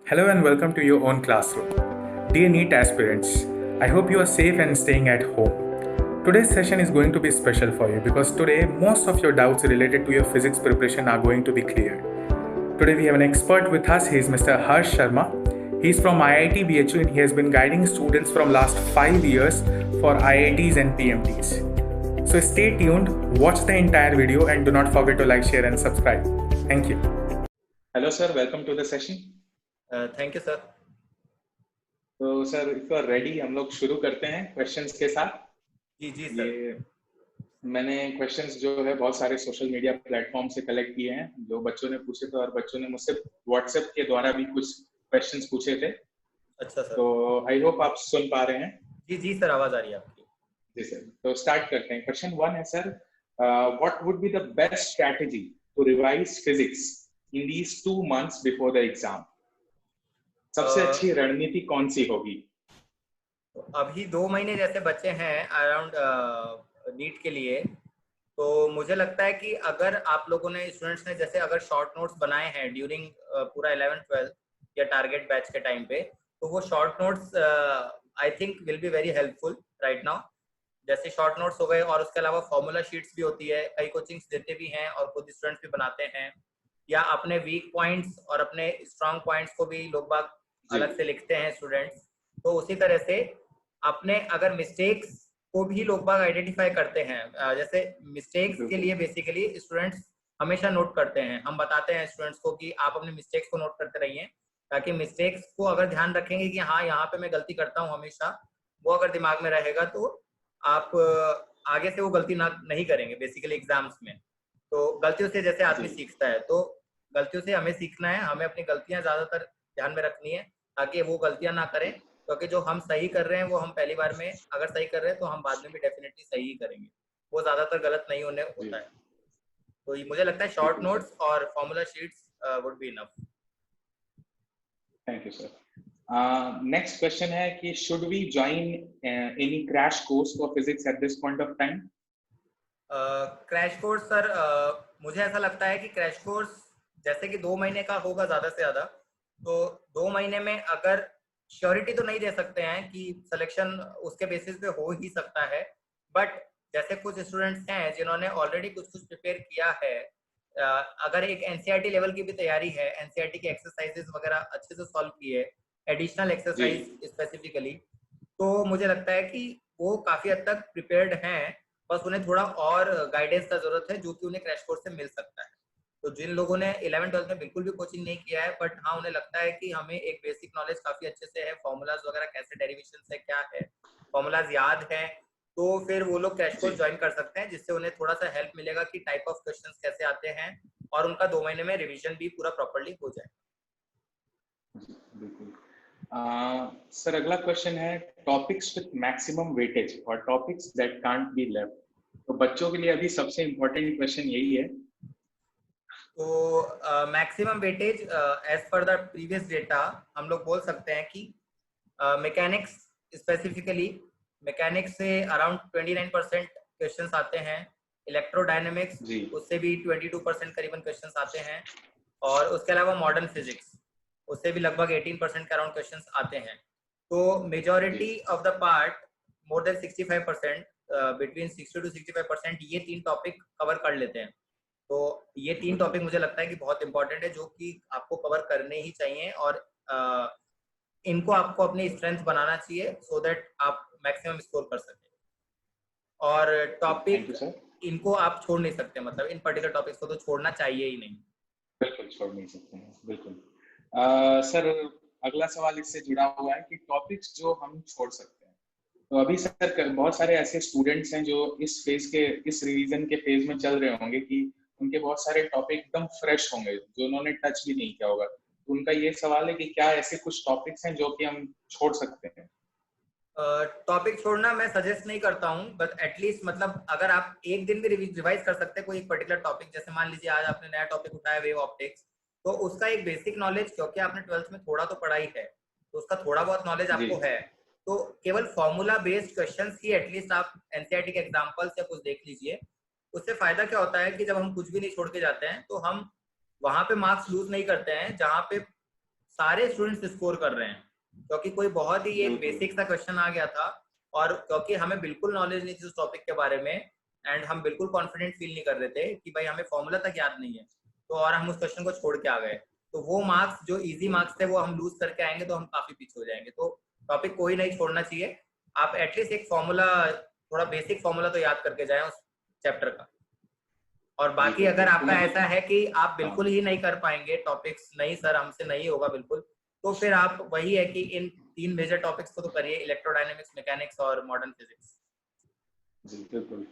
Hello and welcome to your own classroom. Dear NEET aspirants, I hope you are safe and staying at home. Today's session is going to be special for you because today most of your doubts related to your physics preparation are going to be cleared. Today we have an expert with us. He is Mr. Harsh Sharma. He is from IIT BHU and he has been guiding students from last 5 years for IITs and PMTs. So stay tuned, watch the entire video and do not forget to like, share and subscribe. Thank you. Hello sir, welcome to the session. Thank you sir. तो sir if you are ready हम लोग शुरू करते हैं questions के साथ। जी sir. ये मैंने क्वेश्चंस जो है बहुत सारे सोशल मीडिया प्लेटफॉर्म से कलेक्ट किए हैं, जो बच्चों ने पूछे थे और बच्चों ने मुझसे व्हाट्सएप के द्वारा भी कुछ क्वेश्चंस पूछे थे। अच्छा सर। तो आई होप आप सुन पा रहे हैं। जी सर, आवाज आ रही है आपकी। जी सर, तो स्टार्ट करते हैं। क्वेश्चन 1 है sir, what would be the best strategy to revise physics in these 2 months before the exam? सबसे अच्छी रणनीति कौन सी होगी? अभी 2 महीने जैसे बचे हैं अराउंड नीट के लिए, तो मुझे लगता है कि अगर आप लोगों ने स्टूडेंट्स ने जैसे अगर शॉर्ट नोट्स बनाए हैं ड्यूरिंग पूरा 11th-12th या टारगेट बैच के टाइम पे, तो वो short notes I think will be very helpful right now. जैसे शॉर्ट नोट्स हो गए और उसके अलावा फॉर्मूला शीट्स भी होती है, कई कोचिंग्स देते भी हैं और खुद स्टूडेंट्स भी बनाते हैं, या अपने वीक पॉइंट्स और अपने स्ट्रांग पॉइंट्स को भी लोग बाग अलग से लिखते हैं स्टूडेंट्स। तो उसी तरह से अपने अगर मिस्टेक्स को भी लोग बाग आइडेंटिफाई करते हैं। जैसे मिस्टेक्स के लिए बेसिकली स्टूडेंट्स हमेशा नोट करते हैं, हम बताते हैं स्टूडेंट्स को कि आप अपने मिस्टेक्स को नोट करते रहिए, ताकि मिस्टेक्स को अगर ध्यान रखेंगे कि हाँ यहाँ पे मैं गलती करता हूँ हमेशा, वो अगर दिमाग में रहेगा तो आप आगे से वो गलती नहीं करेंगे बेसिकली एग्जाम्स में। तो गलतियों से जैसे आदमी सीखता है, तो गलतियों से हमें सीखना है, हमें अपनी गलतियां ज्यादातर ध्यान में रखनी है ताकि वो गलतियां ना करें, क्योंकि जो हम सही कर रहे हैं वो हम पहली बार में अगर सही कर रहे हैं तो हम बाद में भी डेफिनेटली सही ही करेंगे, वो ज्यादातर गलत नहीं होता है। तो मुझे लगता है शॉर्ट नोट्स और formula sheets would be enough. Thank you sir. Next question है कि should we join any crash course for physics at this point of time? Crash course sir, मुझे ऐसा लगता है कि क्रैश कोर्स जैसे कि 2 महीने का होगा ज्यादा से ज्यादा, तो 2 महीने में अगर श्योरिटी तो नहीं दे सकते हैं कि सिलेक्शन उसके बेसिस पे हो ही सकता है, बट जैसे कुछ स्टूडेंट्स हैं जिन्होंने ऑलरेडी कुछ प्रिपेयर किया है, अगर एक एनसीईआरटी लेवल की भी तैयारी है, एनसीईआरटी के एक्सरसाइजेस वगैरह अच्छे से सॉल्व किए, एडिशनल एक्सरसाइज स्पेसिफिकली, तो मुझे लगता है कि वो काफी हद तक प्रिपेयर्ड हैं, बस उन्हें थोड़ा और गाइडेंस का जरूरत है जो कि उन्हें क्रैश कोर्स से मिल सकता है। तो जिन लोगों ने 11th-12th में बिल्कुल भी कोचिंग नहीं किया है, बट हाँ उन्हें लगता है कि हमें एक बेसिक नॉलेज काफी अच्छे से है, फॉर्मूलाज वगैरह कैसे डेरिवेशन है, क्या है फॉर्मूलाज याद है, तो फिर वो लोग क्रैश कोर्स ज्वाइन कर सकते हैं, जिससे उन्हें थोड़ा सा हेल्प मिलेगा कि टाइप ऑफ क्वेश्चंस कैसे आते हैं और उनका 2 महीने में रिवीजन भी पूरा प्रॉपर्ली हो जाए। बिल्कुल। सर अगला क्वेश्चन है, टॉपिक्स विद मैक्सिमम वेटेज और topics that can't be left. तो बच्चों के लिए अभी सबसे इम्पोर्टेंट क्वेश्चन यही है। तो maximum weightage as per the previous data हम लोग बोल सकते हैं कि मैकेनिक्स स्पेसिफिकली, मैकेनिक्स से अराउंड 29% क्वेश्चंस आते हैं, इलेक्ट्रोडायनेमिक्स उससे भी 22% करीबन क्वेश्चंस आते हैं, और उसके अलावा मॉडर्न फिजिक्स उससे भी लगभग 18% के अराउंड क्वेश्चंस आते हैं। तो majority of the part more than 65%, between 60 to 65% ये 3 टॉपिक कवर कर लेते हैं। तो ये 3 टॉपिक मुझे लगता है कि बहुत इंपॉर्टेंट है, जो कि आपको कवर करने ही चाहिए, और इनको आपको अपनी स्ट्रेंथ बनाना चाहिए सो दैट आप मैक्सिमम स्कोर कर सकें। और टॉपिक इनको आप छोड़ नहीं सकते, मतलब इन पर्टिकुलर टॉपिक्स को तो छोड़ना चाहिए ही नहीं। बिल्कुल छोड़ नहीं सकते हैं, बिल्कुल। सर अगला सवाल इससे जुड़ा हुआ है कि टॉपिक्स जो हम छोड़ सकते हैं, तो अभी सर बहुत सारे ऐसे स्टूडेंट्स हैं जो इस रिवीजन के फेज में चल रहे होंगे कि उनके बहुत सारे टॉपिक एकदम फ्रेश होंगे जो उन्होंने टच भी नहीं किया होगा। तो उनका ये सवाल है कि क्या ऐसे कुछ टॉपिक्स हैं जो कि हम छोड़ सकते हैं? टॉपिक छोड़ना मैं सजेस्ट नहीं करता हूँ, बट एटलीस्ट मतलब अगर आप एक दिन भी रिवाइज कर सकते हैं कोई एक पर्टिकुलर टॉपिक, जैसे मान लीजिए आज आपने नया टॉपिक उठाया वेव ऑप्टिक्स, तो उसका एक बेसिक नॉलेज, क्योंकि आपने 12th में थोड़ा तो पढ़ाई है, तो उसका थोड़ा बहुत नॉलेज आपको है, तो केवल फॉर्मूला बेस्ड क्वेश्चंस ही एटलीस्ट आप एनसीईआरटी के एग्जांपल्स या कुछ देख लीजिए। उससे फायदा क्या होता है कि जब हम कुछ भी नहीं छोड़ के जाते हैं तो हम वहां पे मार्क्स लूज नहीं करते हैं, जहाँ पे सारे स्टूडेंट्स स्कोर कर रहे हैं, क्योंकि कोई बहुत ही एक बिल्कुल। बेसिक सा क्वेश्चन आ गया था, और क्योंकि हमें बिल्कुल नॉलेज नहीं थी उस टॉपिक के बारे में, एंड हम बिल्कुल कॉन्फिडेंट फील नहीं कर रहे थे कि भाई हमें फॉर्मूला तक याद नहीं है, तो और हम उस क्वेश्चन को छोड़ के आ गए, तो वो मार्क्स जो इजी मार्क्स थे वो हम लूज करके आएंगे, तो हम काफी पीछे हो जाएंगे। तो टॉपिक कोई नहीं छोड़ना चाहिए, आप एटलीस्ट एक फॉर्मूला, थोड़ा बेसिक फॉर्मूला तो याद करके जाएं उस चैप्टर का। और बाकी बिल्कुल, अगर तो आपका मतलब ऐसा है कि आप हाँ, बिल्कुल ही नहीं कर पाएंगे टॉपिक्स, नहीं सर हमसे नहीं होगा बिल्कुल, तो फिर आप वही है कि इन 3 मेजर टॉपिक्स को तो करिए, इलेक्ट्रोडायनेमिक्स, मैकेनिक्स और मॉडर्न फिजिक्स। जी बिल्कुल।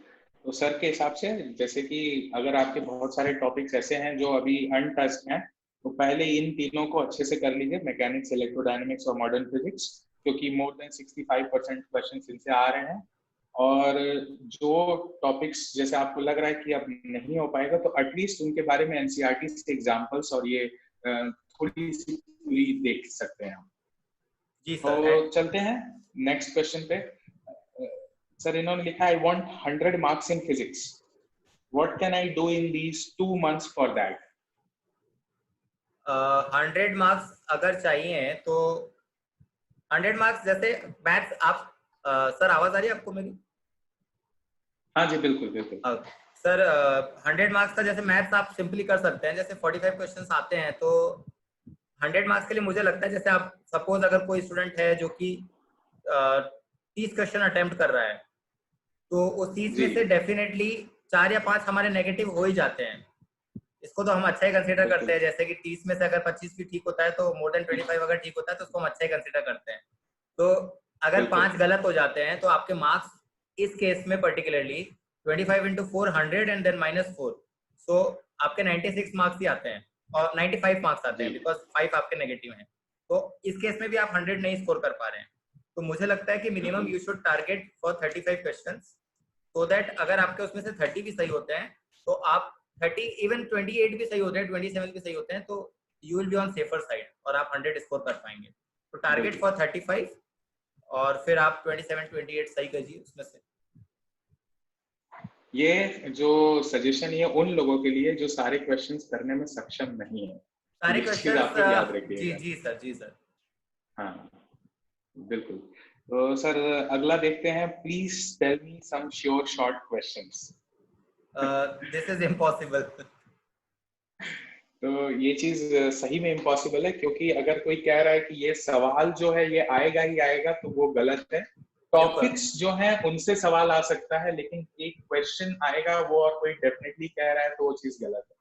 तो सर के हिसाब से जैसे कि अगर आपके बहुत सारे टॉपिक्स ऐसे हैं जो अभी अनटच्ड हैं, तो पहले इन तीनों को अच्छे से कर लीजिए, मैकेनिक्स, इलेक्ट्रोडायनेमिक्स और मॉडर्न फिजिक्स, क्योंकि मोर देन 65% क्वेश्चन इनसे आ रहे हैं। और जो टॉपिक्स जैसे आपको लग रहा है कि अब नहीं हो पाएगा, तो एटलीस्ट उनके बारे में एनसीईआरटी से एग्जांपल्स और ये थोड़ी सी पूरी देख सकते हैं हम। जी तो सर। चलते हैं नेक्स्ट क्वेश्चन पे। सर इन्होंने लिखा है, I want 100 marks in physics, what can I do in these 2 months for that? 100 marks अगर चाहिए तो 100 मार्क्स जैसे मैथ्स आप, सर आवाज आ रही है आपको मेरी? हाँ जी बिल्कुल बिल्कुल। सर 100 मार्क्स का जैसे मैथ्स आप सिंपली कर सकते हैं, जैसे 45 क्वेश्चंस आते हैं, तो 100 मार्क्स के लिए मुझे लगता है जैसे आप सपोज अगर कोई स्टूडेंट है जो कि 30 क्वेश्चन अटेम्प्ट कर रहा है, तो उस 30 जी में से डेफिनेटली 4 या 5 हमारे नेगेटिव हो ही जाते हैं, इसको तो हम अच्छा ही कंसीडर करते बिल्कुल हैं। जैसे कि 30 में से अगर 25 भी ठीक होता है, तो मोर देन 25 अगर ठीक होता है तो उसको हम अच्छा ही कंसीडर करते हैं। तो अगर बिल्कुल 5 गलत हो जाते हैं तो आपके मार्क्स इस केस में पर्टिकुलरली 25 into 4 100 एंड देन -4, सो आपके 96 मार्क्स ही आते हैं, और 95 मार्क्स आते जी हैं बिकॉज 5 आपके नेगेटिव हैं। तो इस केस में भी आप 100 नहीं स्कोर कर पा रहे हैं, तो मुझे लगता है कि मिनिमम बिल्कुल you should target for 35 questions, so that अगर आपके उसमें से 30 भी सही होते हैं, तो आप 30, इवन 28 भी सही होते हैं, 27 भी सही होते हैं, तो you will be on safer side और आप 100 स्कोर कर पाएंगे। तो टारगेट बिल्कुल। फॉर 35, और फिर आप 27 28 सही कीजिए उसमें से। ये जो सजेशन है उन लोगों के लिए जो सारे क्वेश्चंस करने में सक्षम नहीं है, तो सारे ये चीज क्वेश्चंस, आप लोग याद जी रखिएगा। जी सर, जी सर। हाँ बिल्कुल। तो सर अगला देखते हैं, please tell me some sure short questions. This is impossible. तो ये चीज सही में इम्पॉसिबल है, क्योंकि अगर कोई कह रहा है कि ये सवाल जो है ये आएगा ही आएगा, तो वो गलत है। बिल्कुल, टॉपिक्स जो हैं उनसे सवाल आ सकता है, लेकिन एक क्वेश्चन आएगा वो और कोई डेफिनेटली कह रहा है, तो वो चीज गलत है।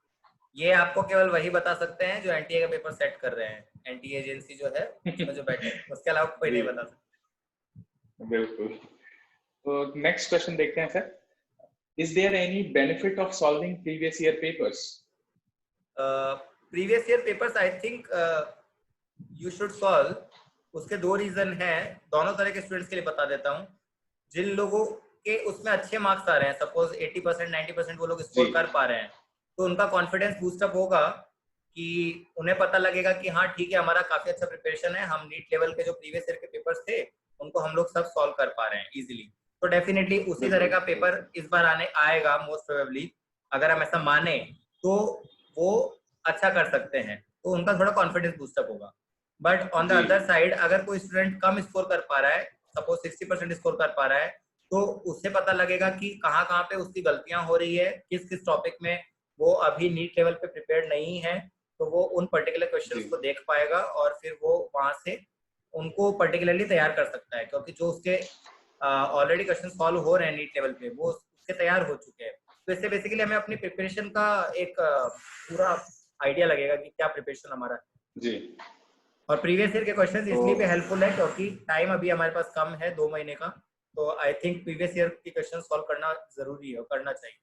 ये आपको केवल वही बता सकते हैं जो एनटीए का पेपर सेट कर रहे हैं, एनटीए एजेंसी जो है उसमें जो बैठे हैं, उसके अलावा कोई जी नहीं बता सकता। बिल्कुल। तो नेक्स्ट क्वेश्चन देखते हैं sir, is there any benefit of solving previous year papers? Previous year papers I think you should solve. उसके दो रीजन हैं, दोनों तरह के स्टूडेंट्स के लिए बता देता हूँ। जिन लोगों के उसमें अच्छे मार्क्स आ रहे हैं, सपोज 80% 90% वो लोग जी स्कोर कर पा रहे हैं, तो उनका कॉन्फिडेंस बूस्टअप होगा कि उन्हें पता लगेगा कि हाँ ठीक है, हमारा काफी अच्छा प्रिपरेशन है, हम नीट लेवल के जो प्रीवियस ईयर के पेपर्स थे उनको हम लोग सब सॉल्व कर पा रहे हैं इजिली। तो डेफिनेटली उसी तरह बिल्कुल का पेपर इस बार आने आएगा मोस्ट प्रोबेबली, अगर हम ऐसा माने तो वो अच्छा कर सकते हैं, तो उनका थोड़ा कॉन्फिडेंस बूस्टअप होगा। बट ऑन द जी अदर साइड अगर कोई स्टूडेंट कम स्कोर कर पा रहा है, सपोज 60% स्कोर कर पा रहा है, तो उससे पता लगेगा कि कहाँ कहाँ पे उसकी गलतियां हो रही है, किस किस टॉपिक में वो अभी नीट लेवल पे प्रिपेयर्ड नहीं है, तो वो उन पर्टिकुलर जी क्वेश्चंस को देख पाएगा और फिर वो वहां से उनको पर्टिकुलरली तैयार कर सकता है, क्योंकि जो उसके ऑलरेडी क्वेश्चन सॉल्व हो रहे हैं नीट लेवल पे वो उसके तैयार हो चुके हैं। तो इससे बेसिकली हमें अपनी प्रिपरेशन का एक पूरा आइडिया लगेगा कि क्या प्रिपरेशन हमारा है। जी। और प्रीवियस ईयर के क्वेश्चंस तो इसलिए भी हेल्पफुल है क्योंकि टाइम अभी हमारे पास कम है, 2 महीने का, तो आई थिंक प्रीवियस ईयर के क्वेश्चन सॉल्व करना जरूरी है और करना चाहिए।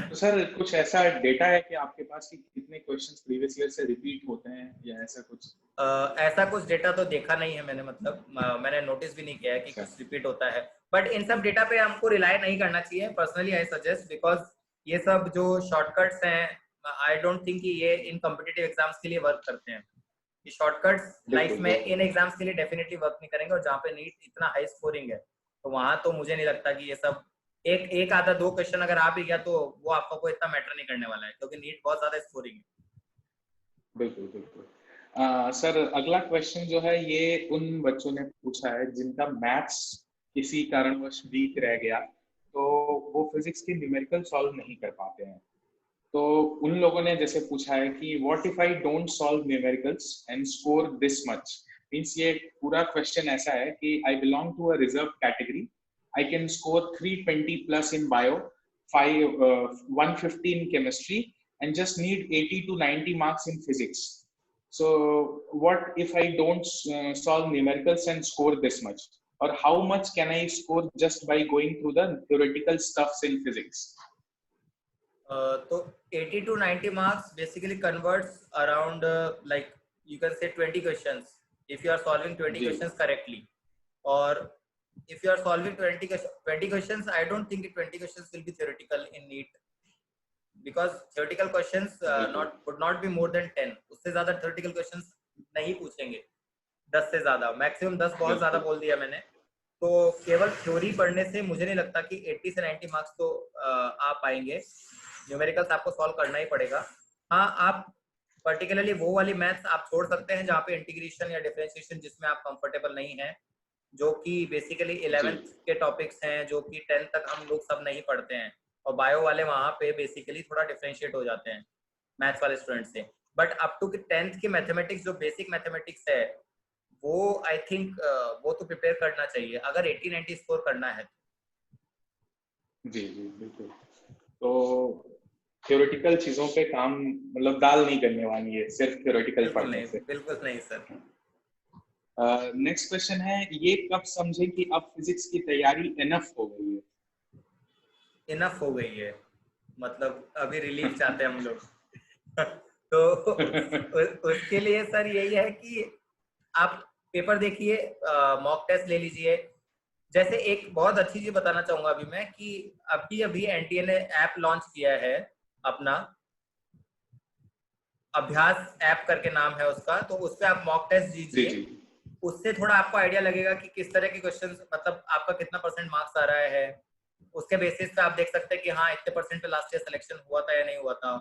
तो सर कुछ ऐसा डेटा है कि आपके पास कि कितने क्वेश्चंस प्रीवियस ईयर से रिपीट होते हैं या ऐसा कुछ? ऐसा कुछ डेटा तो देखा नहीं है मैंने, मतलब मैंने नोटिस भी नहीं किया है कि अच्छा कुछ रिपीट होता है, बट इन सब डेटा पे हमको रिलाई नहीं करना चाहिए पर्सनली, आई सजेस्ट, बिकॉज ये सब जो शॉर्टकट्स हैं आई डोंट थिंक कि ये इन कॉम्पिटिटिव एग्जाम्स के लिए वर्क करते हैं। ये शॉर्टकट्स लाइफ बिल्कुल में बिल्कुल। इन एग्जाम्स के लिए डेफिनेटली वर्क नहीं करेंगे, और जहाँ पे नीट इतना हाई स्कोरिंग है तो वहां तो मुझे नहीं लगता कि ये सब, एक एक आधा दो क्वेश्चन अगर आ भी गया तो वो आपको कोई इतना मैटर नहीं करने वाला है, क्योंकि नीट बहुत ज्यादा स्कोरिंग है। बिल्कुल बिल्कुल। सर अगला क्वेश्चन जो है ये उन बच्चों ने पूछा है जिनका मैथ्स किसी कारणवश वीक रह गया, तो वो फिजिक्स के न्यूमेरिकल सॉल्व नहीं कर पाते हैं। तो उन लोगों ने जैसे पूछा है कि what if I don't solve numericals and score this much. Means ये पूरा क्वेश्चन ऐसा है कि I belong to a reserve category, I can score 320 plus in bio, 150 in chemistry, and just need 80 to 90 marks in physics. So what if I don't solve numericals and score this much? Or how much can I score just by going through the theoretical stuffs in physics? तो 80 to 90 marks basically converts around like you can say 20 questions if you are solving 20 ji. questions correctly. Or if you are solving 20 questions, I don't think 20 questions will be theoretical in NEET, because theoretical questions would not be more than 10. उससे ज़्यादा theoretical questions नहीं पूछेंगे, 10 से ज़्यादा, maximum 10 बहुत ज़्यादा बोल दिया मैंने। तो केवल थ्योरी पढ़ने से मुझे नहीं लगता कि 80 से 90 मार्क्स तो आ पाएंगे। न्यूमेरिकल्स आपको सॉल्व करना ही पड़ेगा। हाँ, आप पर्टिकुलरली वो वाली मैथ्स आप छोड़ सकते हैं जहाँ पे इंटीग्रेशन या डिफरेंशिएशन जिसमें आप कंफर्टेबल नहीं हैं, जो कि बेसिकली 11th के टॉपिक्स हैं, जो कि 10th तक हम लोग सब नहीं पढ़ते हैं, और बायो वाले वहाँ पे बेसिकली थोड़ा डिफरेंशिएट हो जाते हैं मैथ्स वाले स्टूडेंट से। बट अप टू 10th की मैथमेटिक्स, जो बेसिक मैथमेटिक्स है, वो आई थिंक वो तो प्रिपेयर करना चाहिए अगर 80-90 स्कोर करना है। जी जी बिल्कुल। तो थ्योरेटिकल चीजों पे काम मतलब दाल नहीं करने वाली है सिर्फ थ्योरेटिकल पढ़ने से। बिल्कुल नहीं सर। नेक्स्ट क्वेश्चन है, ये कब समझे कि अब फिजिक्स की तैयारी इनफ हो गई है? इनफ हो गई है मतलब अभी रिलीफ चाहते हैं हम लोग। तो उसके लिए सर यही है कि आप पेपर देखिए, मॉक टेस्ट ले लीजिए। जैसे एक बहुत अच्छी चीज बताना चाहूंगा अभी मैं कि अभी एनटीए ने ऐप लॉन्च किया है अपना, अभ्यास ऐप करके नाम है उसका। तो उस पर आप मॉक टेस्ट दीजिए, उससे थोड़ा आपको आइडिया लगेगा कि किस तरह के क्वेश्चंस, मतलब आपका कितना % मार्क्स आ रहा है। उसके बेसिस पे आप देख सकते हैं कि हाँ इतने % पे लास्ट ईयर सिलेक्शन हुआ था या नहीं हुआ था।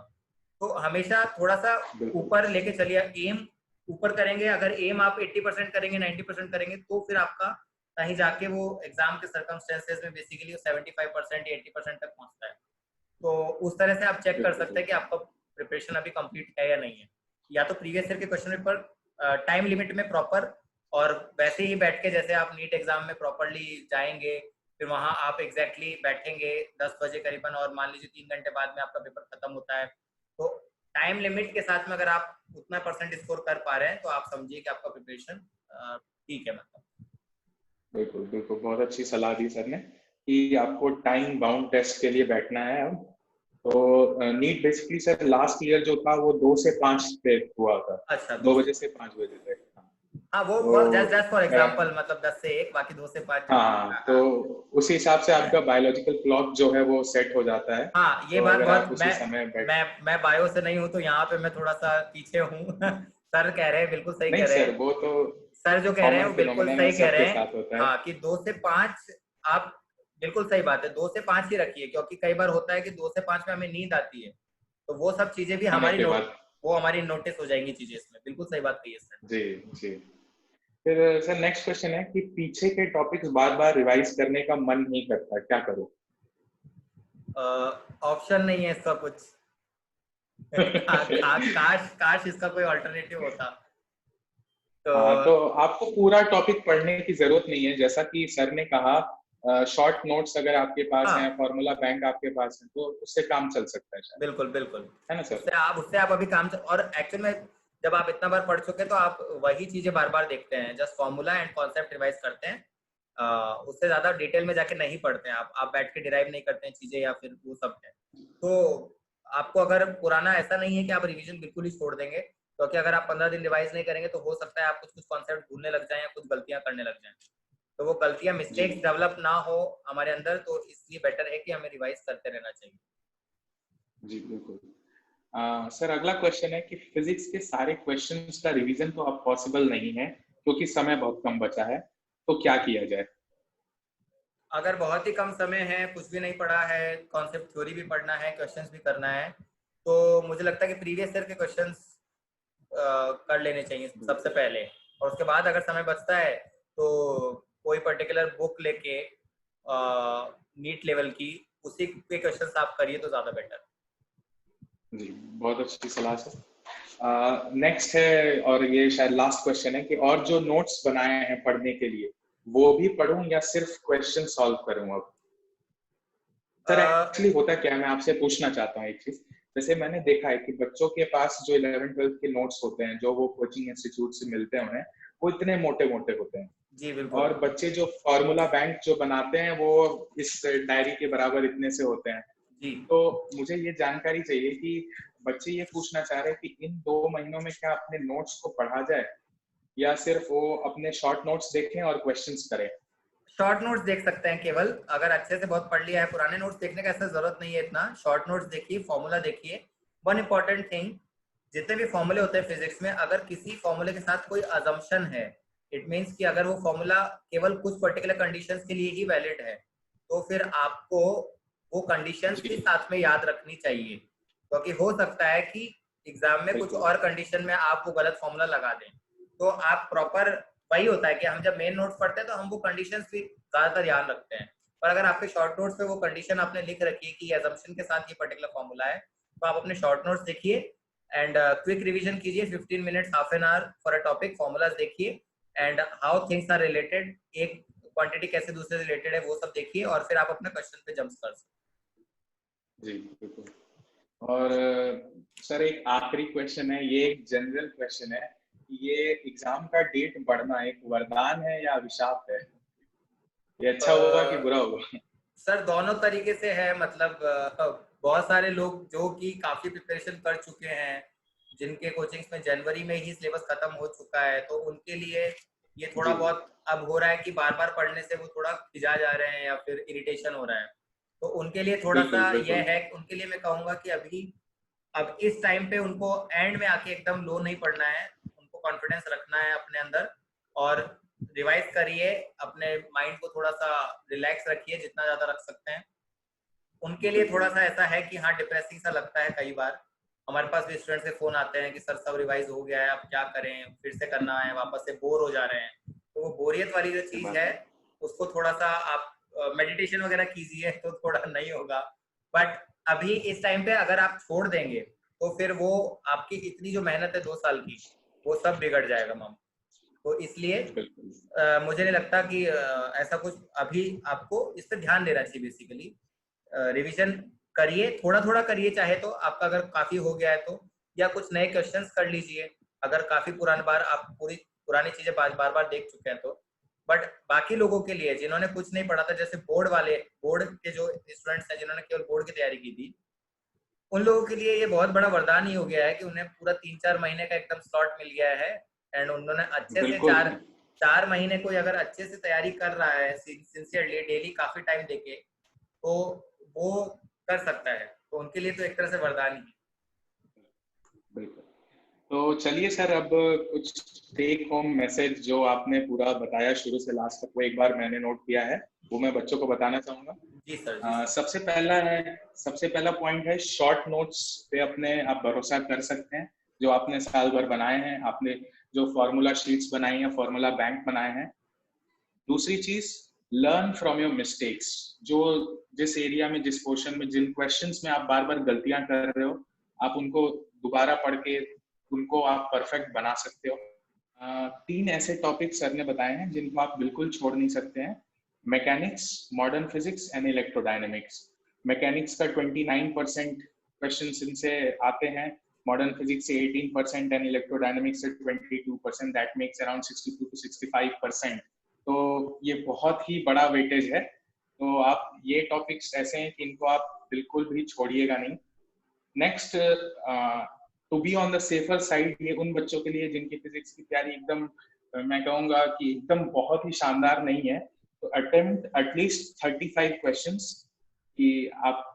तो हमेशा थोड़ा सा ऊपर लेके चलिए, एम ऊपर करेंगे। अगर एम आप 80% करेंगे, 90% करेंगे, तो फिर आपका कहीं जाके वो एग्जाम के सर्कमस्टेंसेस में बेसिकली 75% या 80% तक पहुंचता है। तो उस तरह से आप चेक कर सकते हैं कि आपका प्रिपरेशन अभी कंप्लीट है या नहीं है। या तो प्रीवियस ईयर के क्वेश्चन पेपर टाइम लिमिट में प्रॉपर, और वैसे ही बैठ के जैसे आप नीट एग्जाम में प्रॉपरली जाएंगे, फिर वहां आप एग्जैक्टली बैठेंगे 10 बजे करीबन, और मान लीजिए 3 घंटे बाद में आपका पेपर खत्म होता है। तो टाइम लिमिट के साथ में अगर आप उतना % स्कोर कर पा रहे हैं तो आप समझिए कि आपका प्रिपरेशन ठीक है। मतलब बिल्कुल बिल्कुल, बहुत अच्छी सलाह दी सर ने कि आपको टाइम बाउंड टेस्ट के लिए बैठना है अब। तो NEET basically sir last year जो था वो 2 से 5 पे हुआ था। अच्छा, 2 बजे से 5 बजे तक। हाँ वो जस्ट फॉर एग्जांपल, मतलब 10 से 1, बाकी 2 से 5। हाँ, तो उसी हिसाब से आपका बायोलॉजिकल क्लॉक जो है वो सेट हो जाता है। हाँ, ये तो बात अगर बहुत, आप उसी समय मैं बायो से नहीं हूँ, तो यहाँ पे मैं थोड़ा सा पीछे हूँ। सर कह रहे हैं, बिल्कुल सही नहीं कह रहे सर, हैं। वो तो सर जो कह रहे हैं कॉमन वो बिल्कुल फिनोमेना सही है, कह रहे सबके हैं। साथ होता है। हाँ, कि 2 से 5 आप, बिल्कुल सही बात है, 2 से 5 ही रखिए, क्योंकि कई बार होता है कि 2 से 5 में हमें नींद आती है, तो वो सब चीजें भी खाने के बाद वो हमारी नोटिस हो जाएंगी चीजें इसमें। बिल्कुल सही बात कही है सर। जी जी। फिर सर नेक्स्ट क्वेश्चन है कि पीछे के टॉपिक्स बार बार रिवाइज करने का मन नहीं करता, क्या करूं? ऑप्शन नहीं है इसका कुछ। काश इसका कोई ऑल्टरनेटिव होता। हाँ, तो तो आपको पूरा टॉपिक पढ़ने की जरूरत नहीं है, जैसा कि सर ने कहा शॉर्ट नोट्स अगर आपके पास हाँ, हैं, फॉर्मूला बैंक आपके पास है, तो उससे काम चल सकता है शायद। बिल्कुल है ना सर? उससे आप अभी काम और एक्चुअल में जब आप इतना बार पढ़ चुके तो आप वही चीजें बार बार देखते हैं, just formula and concept revise करते हैं। उससे ज्यादा डिटेल में जाके नहीं पढ़ते हैं, आप बैठ के डिराइव नहीं करते हैं चीजें, या फिर वो सब है। तो आपको अगर पुराना ऐसा नहीं है कि आप रिवीजन बिल्कुल ही छोड़ देंगे, क्योंकि अगर आप 15 दिन रिवाइज नहीं करेंगे तो हो सकता है आप कुछ कॉन्सेप्ट भूलने लग जाए या कुछ गलतियां करने लग जाए। तो वो गलतियां, मिस्टेक्स डेवलप ना हो हमारे अंदर, तो इसलिए बेटर है कि हमें रिवाइज करते रहना चाहिए। जी बिल्कुल। सर अगला क्वेश्चन है कि फिजिक्स के सारे क्वेश्चंस का रिवीजन तो अब पॉसिबल नहीं है क्योंकि समय बहुत कम बचा है, तो क्या किया जाए? अगर बहुत ही कम समय है, कुछ भी नहीं पढ़ा है, कॉन्सेप्ट थ्योरी भी पढ़ना है, क्वेश्चंस भी करना है, तो मुझे लगता है कि प्रीवियस ईयर के क्वेश्चंस कर लेने चाहिए सबसे पहले, और उसके बाद अगर समय बचता है तो कोई पर्टिकुलर बुक लेके नीट लेवल की उसी के क्वेश्चंस आप करिए तो ज्यादा बेटर। जी, बहुत अच्छी सलाह सर। नेक्स्ट है, और ये शायद लास्ट क्वेश्चन है कि और जो नोट्स बनाए हैं पढ़ने के लिए वो भी पढूं या सिर्फ क्वेश्चन सॉल्व करूं अब? सर एक्चुअली होता क्या है, मैं आपसे पूछना चाहता हूँ एक चीज। जैसे मैंने देखा है कि बच्चों के पास जो 11th-12th के नोट्स होते हैं, जो वो कोचिंग इंस्टीट्यूट से मिलते हैं उन्हें, वो इतने मोटे मोटे होते हैं। जी बिल्कुल। और बच्चे जो फॉर्मूला बैंक जो बनाते हैं वो इस डायरी के बराबर इतने से होते हैं। जी तो मुझे ये जानकारी चाहिए कि बच्चे ये पूछना चाह रहे हैं कि इन 2 महीनों में क्या अपने नोट्स को पढ़ा जाए या सिर्फ वो अपने शॉर्ट नोट्स देखें और क्वेश्चंस करें? शॉर्ट नोट्स देख सकते हैं केवल, अगर अच्छे से बहुत पढ़ लिया है। पुराने नोट्स देखने का ऐसा जरूरत नहीं है इतना। शॉर्ट नोट्स देखिए, फॉर्मूला देखिए। वन इंपॉर्टेंट थिंग, जितने भी फॉर्मूले होते हैं फिजिक्स में, अगर किसी फॉर्मूले के साथ कोई अजम्पशन है, इट मीन्स कि अगर वो फॉर्मूला केवल कुछ पर्टिकुलर कंडीशंस के लिए ही वैलिड है, तो फिर आपको वो कंडीशंस भी साथ में याद रखनी चाहिए, क्योंकि हो सकता है कि एग्जाम में कुछ और कंडीशन में आप वो गलत फॉर्मूला लगा दें। तो आप प्रॉपर, वही होता है कि हम जब मेन नोट्स पढ़ते हैं तो हम वो कंडीशंस भी ज्यादातर याद रखते हैं, पर अगर आपके शॉर्ट नोट्स पे वो कंडीशन आपने लिख रखी है कि असम्पशन के साथ ये पर्टिकुलर फॉर्मूला है, तो आप अपने शॉर्ट नोट्स देखिए एंड क्विक रिवीजन कीजिए 15 minutes, half an hour for a topic. Formulas देखिए and how things are related, एक क्वांटिटी कैसे दूसरे से रिलेटेड है वो सब देखिए, और फिर आप अपने क्वेश्चन पे जंप कर सकते जी बिल्कुल। और सर एक आखिरी क्वेश्चन है, ये एक जनरल क्वेश्चन है, ये एग्जाम का डेट बढ़ना एक वरदान है या अभिशाप है? ये अच्छा होगा कि बुरा होगा? सर दोनों तरीके से है, मतलब बहुत सारे लोग जो कि काफी प्रिपरेशन कर चुके हैं, जिनके कोचिंग्स में जनवरी में ही सिलेबस खत्म हो चुका है, तो उनके लिए ये थोड़ा जी बहुत अब हो रहा है कि बार बार पढ़ने से वो थोड़ा खिजा जा रहे हैं या फिर इरिटेशन हो रहा है। तो उनके लिए थोड़ा बिल्कुल सा बिल्कुल। यह है, उनके लिए मैं कहूंगा कि अभी अब इस टाइम पे उनको एंड में आके एकदम लो नहीं पढ़ना है, उनको कॉन्फिडेंस रखना है अपने अंदर, और रिवाइज करिए, अपने माइंड को थोड़ा सा रिलैक्स रखिए जितना ज्यादा रख सकते हैं। उनके लिए थोड़ा सा ऐसा है कि हाँ डिप्रेसिंग सा लगता है कई बार। हमारे पास भी स्टूडेंट्स के फोन आते हैं कि सर सब रिवाइज हो गया है, अब क्या करें, फिर से करना है, वापस से बोर हो जा रहे हैं। तो वो बोरियत वाली जो चीज है उसको थोड़ा सा आप मेडिटेशन वगैरह कीजिए तो थोड़ा नहीं होगा। बट अभी इस टाइम पे अगर आप छोड़ देंगे तो फिर वो आपकी इतनी जो मेहनत है 2 साल की, वो सब बिगड़ जाएगा मैम। तो इसलिए मुझे नहीं लगता कि ऐसा कुछ अभी आपको इस पर ध्यान देना चाहिए। बेसिकली रिवीजन करिए, थोड़ा थोड़ा करिए, चाहे तो आपका अगर काफी हो गया है तो, या कुछ नए क्वेश्चंस कर लीजिए अगर काफी पुरानी बार आप पूरी पुरानी चीजें बार बार देख चुके हैं तो। बट बाकी लोगों के लिए जिन्होंने कुछ नहीं पढ़ा था, जैसे बोर्ड के जो स्टूडेंट्स हैं जिन्होंने केवल बोर्ड की तैयारी की थी, उन लोगों के लिए ये बहुत बड़ा वरदान ही हो गया है कि उन्हें पूरा 3-4 महीने का एकदम स्लॉट मिल गया है, एंड उन्होंने अच्छे से बिल्कुल। 4 महीने कोई अगर अच्छे से तैयारी कर रहा है सिंसियरली डेली काफी टाइम देके, तो वो कर सकता है। तो उनके लिए तो एक तरह से वरदान ही। बिल्कुल। तो चलिए सर, अब कुछ टेक होम मैसेज जो आपने पूरा बताया शुरू से लास्ट तक, वो एक बार मैंने नोट किया है, वो मैं बच्चों को बताना चाहूंगा। जी सर, जी सर। सबसे पहला पॉइंट है, शॉर्ट नोट्स पे अपने आप भरोसा कर सकते हैं, जो आपने साल भर बनाए हैं, आपने जो फॉर्मूला शीट्स बनाई हैं, फॉर्मूला बैंक बनाए हैं। दूसरी चीज, लर्न फ्रॉम योर मिस्टेक्स। जो जिस एरिया में, जिस पोर्शन में, जिन क्वेश्चंस में आप बार बार गलतियां कर रहे हो, आप उनको दोबारा पढ़ के उनको आप परफेक्ट बना सकते हो। 3 ऐसे टॉपिक सर ने बताए हैं जिनको आप बिल्कुल छोड़ नहीं सकते हैं: mechanics, modern physics and electrodynamics. Mechanics का 29% क्वेश्चन इनसे आते हैं, मॉडर्न फिजिक्स से 18% एंड इलेक्ट्रोडायनेमिक्स से 22%। That makes around 62 to 65%। तो ये बहुत ही बड़ा वेटेज है। तो आप, ये टॉपिक्स ऐसे हैं कि इनको आप बिल्कुल भी छोड़िएगा नहीं। Next, to be on the safer side, ये उन बच्चों के लिए जिनकी फिजिक्स की तैयारी एकदम, मैं कहूंगा कि एकदम बहुत ही शानदार नहीं है, तो अटेम्प्ट एटलीस्ट 35 क्वेश्चंस, कि आप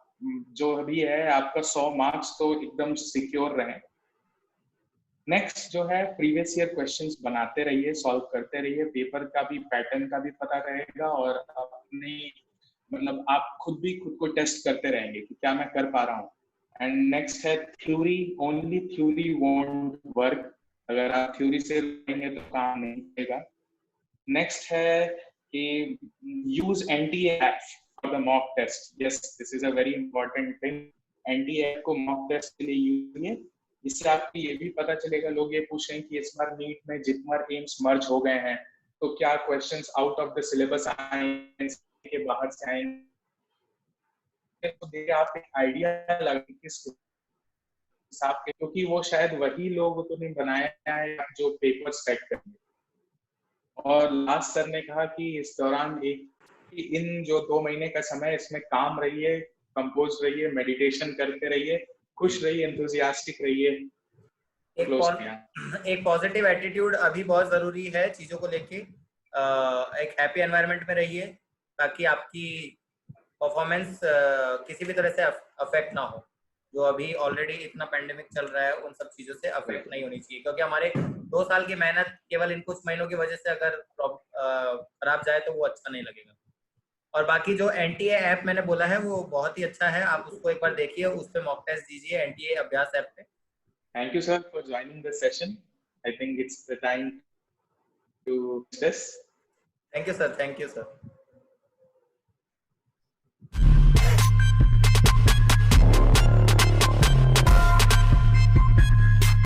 जो भी है आपका 100 मार्क्स तो एकदम सिक्योर रहे। नेक्स्ट जो है, प्रीवियस ईयर क्वेश्चंस बनाते रहिए, सॉल्व करते रहिए, पेपर का भी पैटर्न का भी पता रहेगा, और अपनी, मतलब आप खुद को टेस्ट करते रहेंगे कि क्या मैं कर पा रहा हूँ। एंड नेक्स्ट है, theory, only theory won't work. अगर आप थ्योरी से रहेंगे तो काम नहीं करेगा। नेक्स्ट है कि use NTA app for the mock test. Yes, this is a very important thing. NTA app को मॉक टेस्ट के लिए यूज करिए। इससे आपको ये भी पता चलेगा, लोग ये पूछ रहे हैं कि इस बार नीट में जितमर एम्स मर्ज हो गए हैं तो क्या questions out of the syllabus आएंगे के बाहर से आएंगे, तो देखिए आप एक आइडिया लगा किस हिसाब के, क्योंकि वो शायद वही लोग तो नहीं बनाया है जो पेपर सेट करेंगे। और लास्ट सर ने कहा कि इस दौरान इन जो 2 महीने का समय इसमें काम रहिए, कंपोज रहिए, मेडिटेशन करते रहिए, खुश रहिए, एंथुसियास्टिक रहिए। एक पॉजिटिव एटीट्यूड अभी बहुत जरूरी है चीजों को लेके। एक हैप्पी एनवायरनमेंट में रहिए ताकि आपकी परफॉर्मेंस किसी भी तरह से अफेक्ट ना हो। जो अभी ऑलरेडी इतना पेंडेमिक चल रहा है उन सब चीजों से अफेक्ट नहीं होनी चाहिए, क्योंकि हमारे 2 साल की मेहनत केवल इन कुछ महीनों की वजह से अगर खराब जाए तो वो अच्छा नहीं लगेगा। और बाकी जो एनटीए ऐप मैंने बोला है वो बहुत ही अच्छा है, आप उसको एक बार देखिए, उस पे मॉक टेस्ट दीजिए एनटीए अभ्यास ऐप पे। Thank you, sir, for joining the session. I think it's the time to this. Thank you, sir. Thank you, sir.